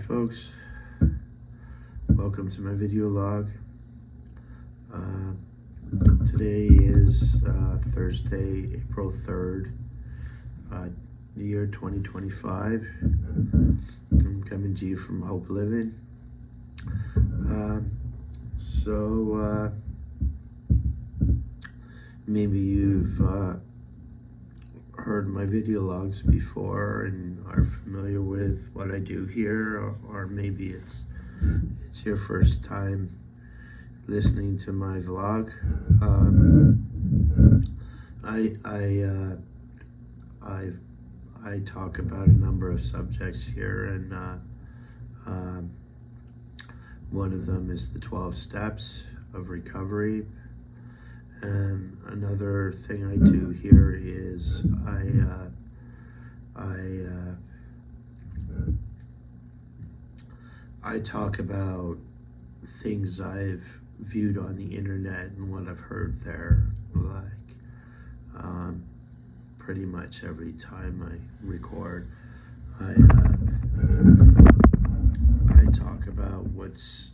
folks, welcome to my video log. Today is Thursday, April 3rd, the year 2025. I'm coming to you from Hope Living. Maybe you've heard my video logs before and are familiar with what I do here, or maybe it's your first time listening to my vlog. I talk about a number of subjects here, and one of them is the 12 steps of recovery. And another thing I do here is I talk about things I've viewed on the internet and what I've heard there, pretty much every time I record. I talk about what's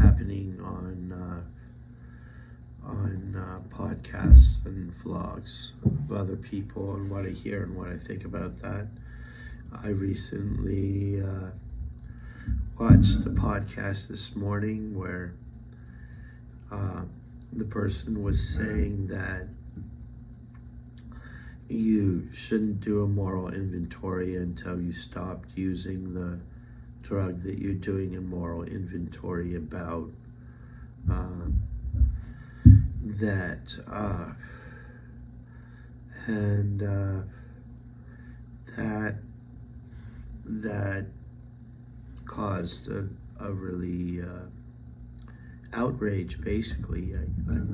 happening on podcasts and vlogs of other people and what I hear and what I think about that. I recently watched a podcast this morning where the person was saying that you shouldn't do a moral inventory until you stopped using the drug that you're doing a moral inventory about. That caused a really outrage. Basically, I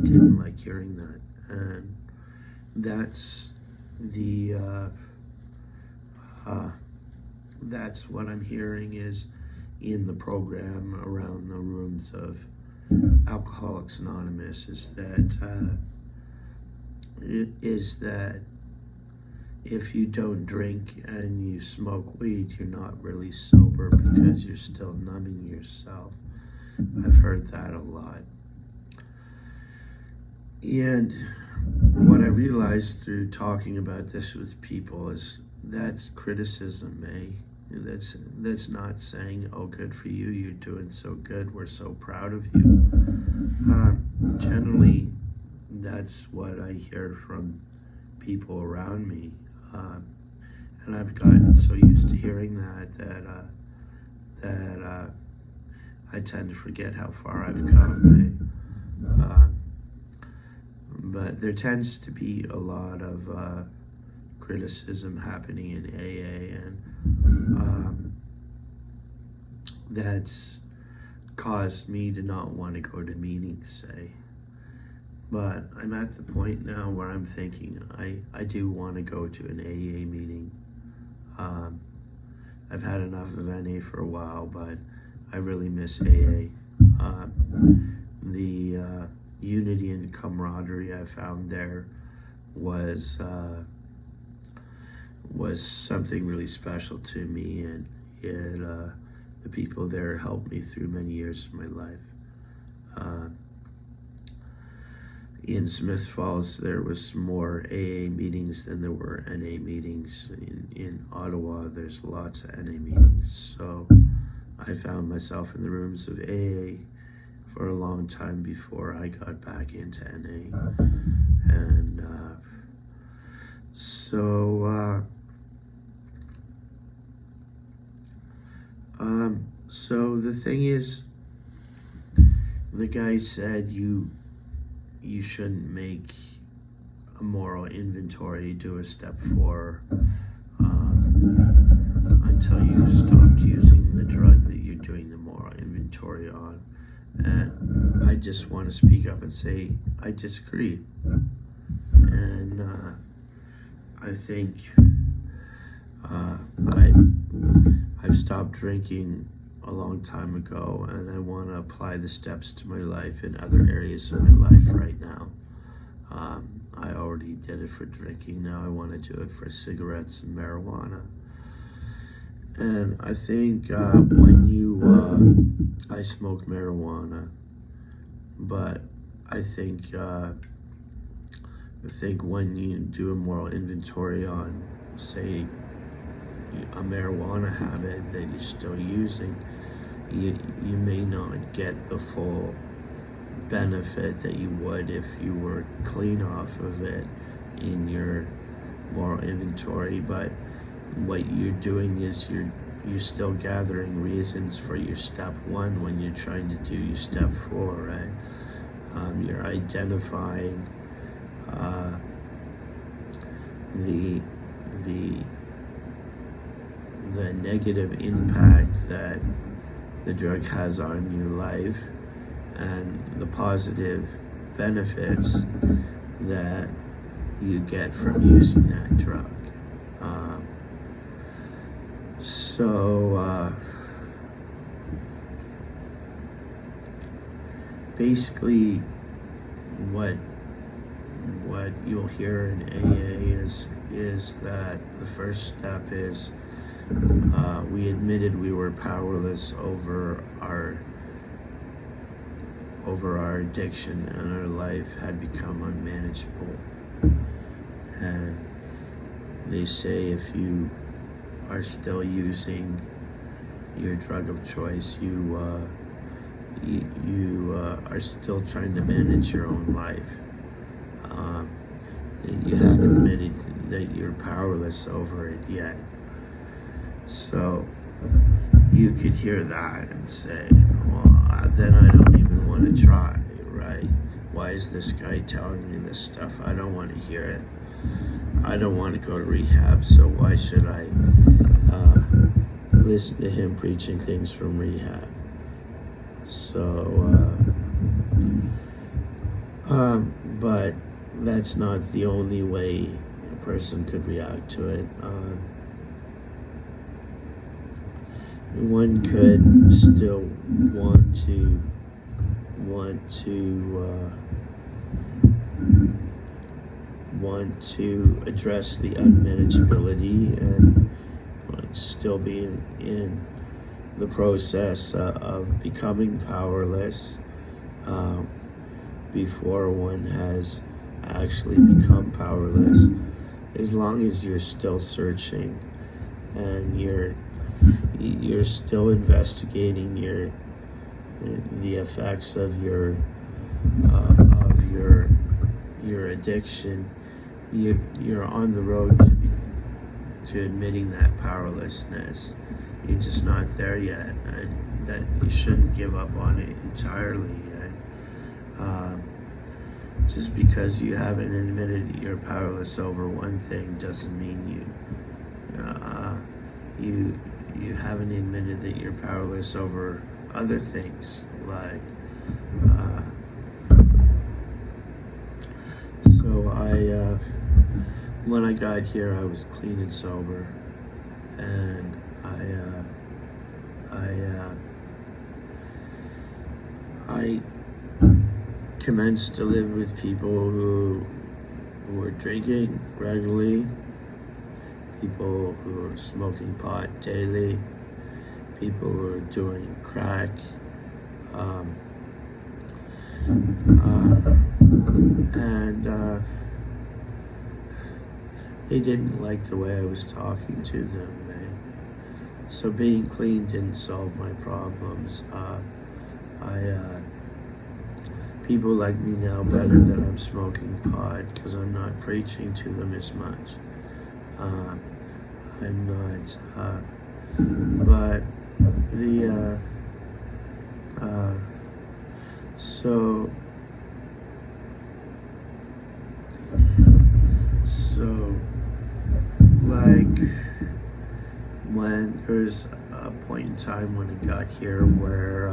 didn't like hearing that, and that's that's what I'm hearing is in the program around the rooms of Alcoholics Anonymous, is that if you don't drink and you smoke weed, you're not really sober because you're still numbing yourself. I've heard that a lot. And what I realized through talking about this with people is that's criticism, eh? That's not saying, oh, good for you, you're doing so good, we're so proud of you. Generally, that's what I hear from people around me. And I've gotten so used to hearing that I tend to forget how far I've come. But there tends to be a lot of criticism happening in AA, and that's caused me to not want to go to meetings, say. But I'm at the point now where I'm thinking I do want to go to an AA meeting. I've had enough of NA for a while, but I really miss AA. The unity and camaraderie I found there was something really special to me, and the people there helped me through many years of my life. In Smith Falls, there was more AA meetings than there were NA meetings. In Ottawa, there's lots of NA meetings. So I found myself in the rooms of AA for a long time before I got back into NA. And so the thing is, the guy said you shouldn't make a moral inventory, do a step 4 until you've stopped using the drug that you're doing the moral inventory on. And I just want to speak up and say I disagree. And I think I've stopped drinking a long time ago, and I want to apply the steps to my life in other areas of my life right now. I already did it for drinking. Now I want to do it for cigarettes and marijuana. And I think when I smoke marijuana, but I think when you do a moral inventory on, say, a marijuana habit that you're still using, you may not get the full benefit that you would if you were clean off of it in your moral inventory. But what you're doing is you're still gathering reasons for your step one when you're trying to do your step four, right? You're identifying the the negative impact that the drug has on your life and the positive benefits that you get from using that drug. So basically, what you'll hear in AA is that the first step is we admitted we were powerless over our addiction, and our life had become unmanageable. And they say if you are still using your drug of choice, you are still trying to manage your own life. You haven't admitted that you're powerless over it yet. So you could hear that and say, well, then I don't even want to try, right? Why is this guy telling me this stuff? I don't want to hear it. I don't want to go to rehab, so why should I listen to him preaching things from rehab? So, but that's not the only way a person could react to it. One could still want to address the unmanageability and still be in the process of becoming powerless before one has actually become powerless, as long as you're still searching and you're still investigating the effects of your addiction. You're on the road to admitting that powerlessness. You're just not there yet, and that you shouldn't give up on it entirely yet. Just because you haven't admitted you're powerless over one thing doesn't mean you haven't admitted that you're powerless over other things. Like, so when I got here, I was clean and sober, and I commenced to live with people who were drinking regularly, people who were smoking pot daily, people who were doing crack, and they didn't like the way I was talking to them. So being clean didn't solve my problems. People like me now better that I'm smoking pot because I'm not preaching to them as much. I'm not, but so like when there was a point in time when I got here where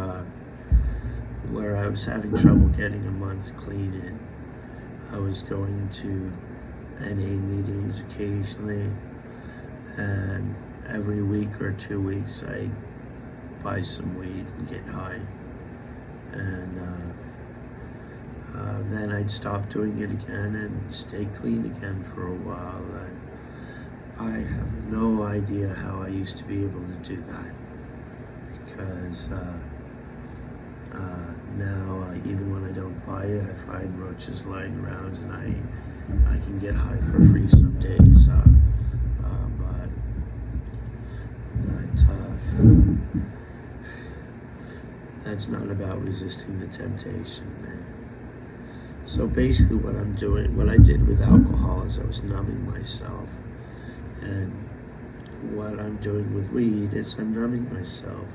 I was having trouble getting a month clean in. I was going to NA meetings occasionally, and every week or 2 weeks I'd buy some weed and get high, and then I'd stop doing it again and stay clean again for a while. I have no idea how I used to be able to do that, because now even when I don't buy it, I find roaches lying around, and I can get high for free some days. But that's not about resisting the temptation. So basically what I did with alcohol is I was numbing myself. And what I'm doing with weed is I'm numbing myself.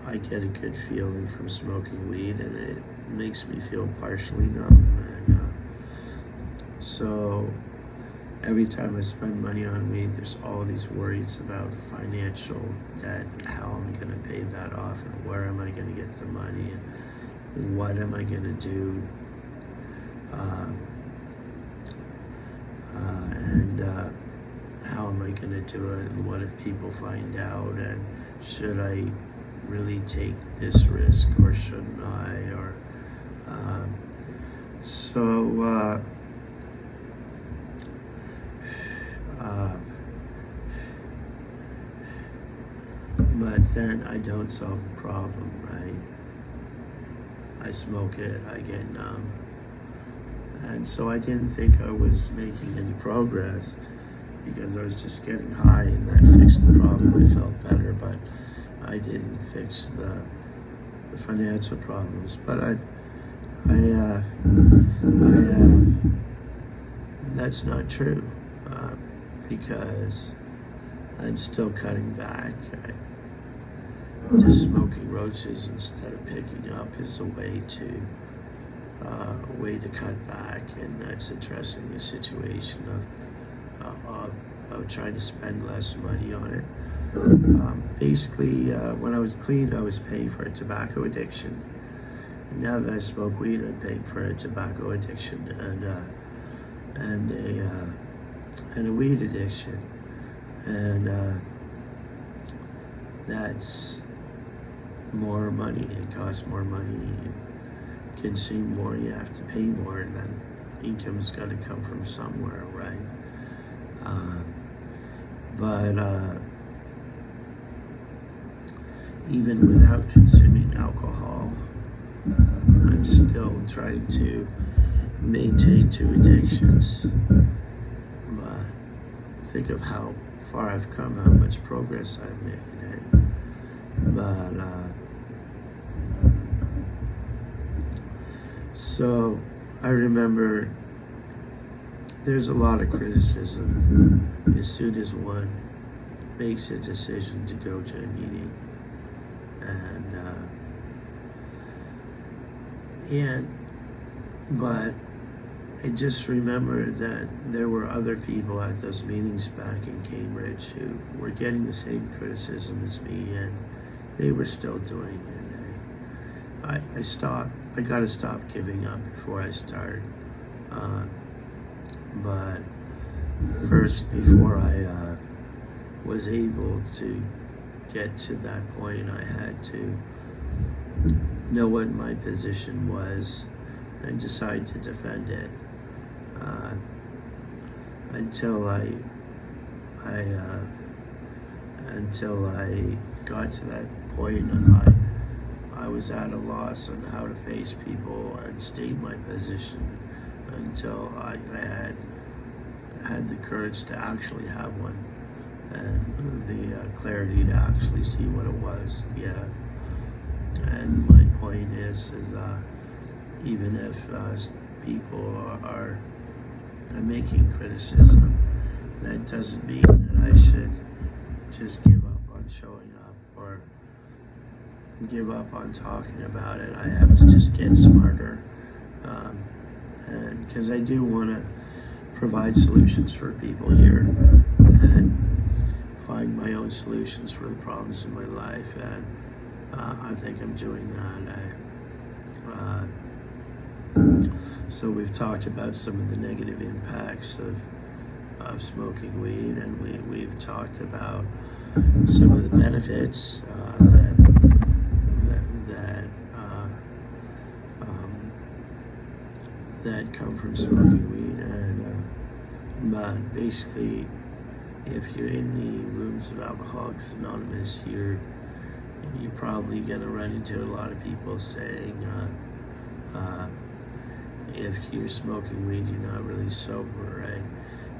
I get a good feeling from smoking weed, and it makes me feel partially numb. And so every time I spend money on weed, there's all these worries about financial debt and how I'm going to pay that off, and where am I going to get the money, and what am I going to do, and how am I going to do it, and what if people find out, and should I really take this risk or shouldn't I, or but then I don't solve the problem, right? I smoke it, I get numb. And so I didn't think I was making any progress, because I was just getting high, and that fixed the problem. I felt better, but I didn't fix the financial problems. But that's not true, because I'm still cutting back. Just smoking roaches instead of picking up is a way to cut back, and that's addressing the situation of trying to spend less money on it. Basically, when I was clean, I was paying for a tobacco addiction. And now that I smoke weed, I'm paying for a tobacco addiction and a weed addiction, and that's more money. It costs more money. You consume more. You have to pay more. And then income's got to come from somewhere, right? But even without consuming alcohol, I'm still trying to maintain 2 addictions. But think of how far I've come, how much progress I've made. But so I remember there's a lot of criticism as soon as one makes a decision to go to a meeting, but I just remember that there were other people at those meetings back in Cambridge who were getting the same criticism as me, and they were still doing it. I gotta stop giving up before I start. But first, before I was able to get to that point, I had to know what my position was and decide to defend it. Until I got to that point, I was at a loss on how to face people and state my position until I had the courage to actually have one, and the clarity to actually see what it was. Yeah. And my point is even if people are making criticism, that doesn't mean that I should just give up on showing up or give up on talking about it. I have to just get smarter, and because I do want to provide solutions for people here and find my own solutions for the problems in my life, and I think I'm doing that. So we've talked about some of the negative impacts of smoking weed, and we've talked about some of the benefits that come from smoking weed, and but basically if you're in the rooms of Alcoholics Anonymous, you're probably gonna run into a lot of people saying, if you're smoking weed, you're not really sober, right?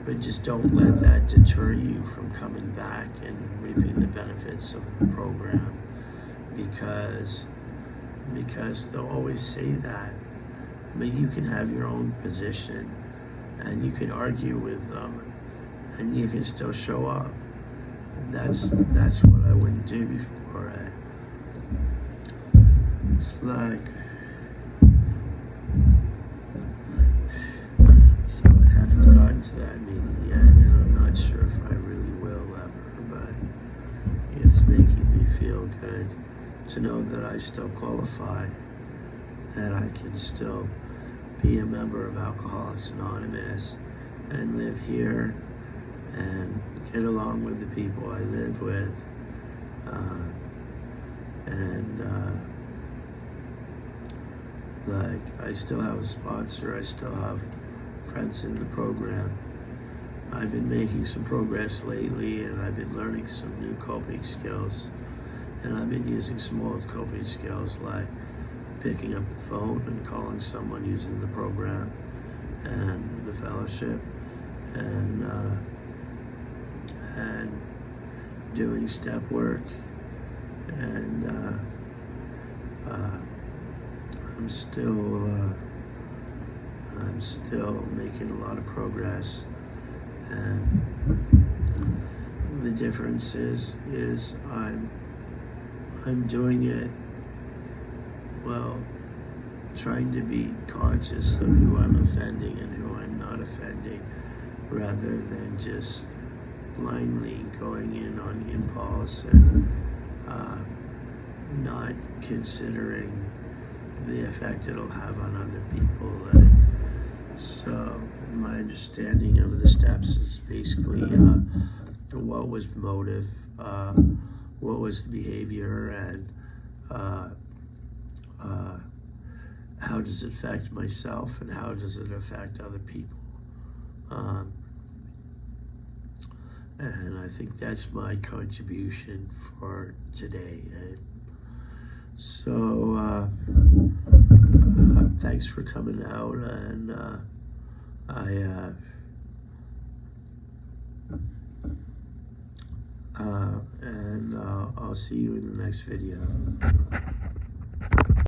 But just don't let that deter you from coming back and reaping the benefits of the program, because they'll always say that. But you can have your own position, and you can argue with them, and you can still show up. That's what I wouldn't do before. It's like, so I haven't gotten to that meeting yet, and I'm not sure if I really will ever, but it's making me feel good to know that I still qualify, that I can still be a member of Alcoholics Anonymous and live here and get along with the people I live with, like, I still have a sponsor, I still have friends in the program. I've been making some progress lately, and I've been learning some new coping skills, and I've been using some old coping skills, like picking up the phone and calling someone using the program and the fellowship, and doing step work, and I'm still making a lot of progress, and the difference is I'm doing it well, trying to be conscious of who I'm offending and who I'm not offending, rather than just blindly going in on impulse and not considering the effect it'll have on other people. So my understanding of the steps is basically what was the motive, what was the behavior, and how does it affect myself, and how does it affect other people. And I think that's my contribution for today. So thanks for coming out, and I'll see you in the next video.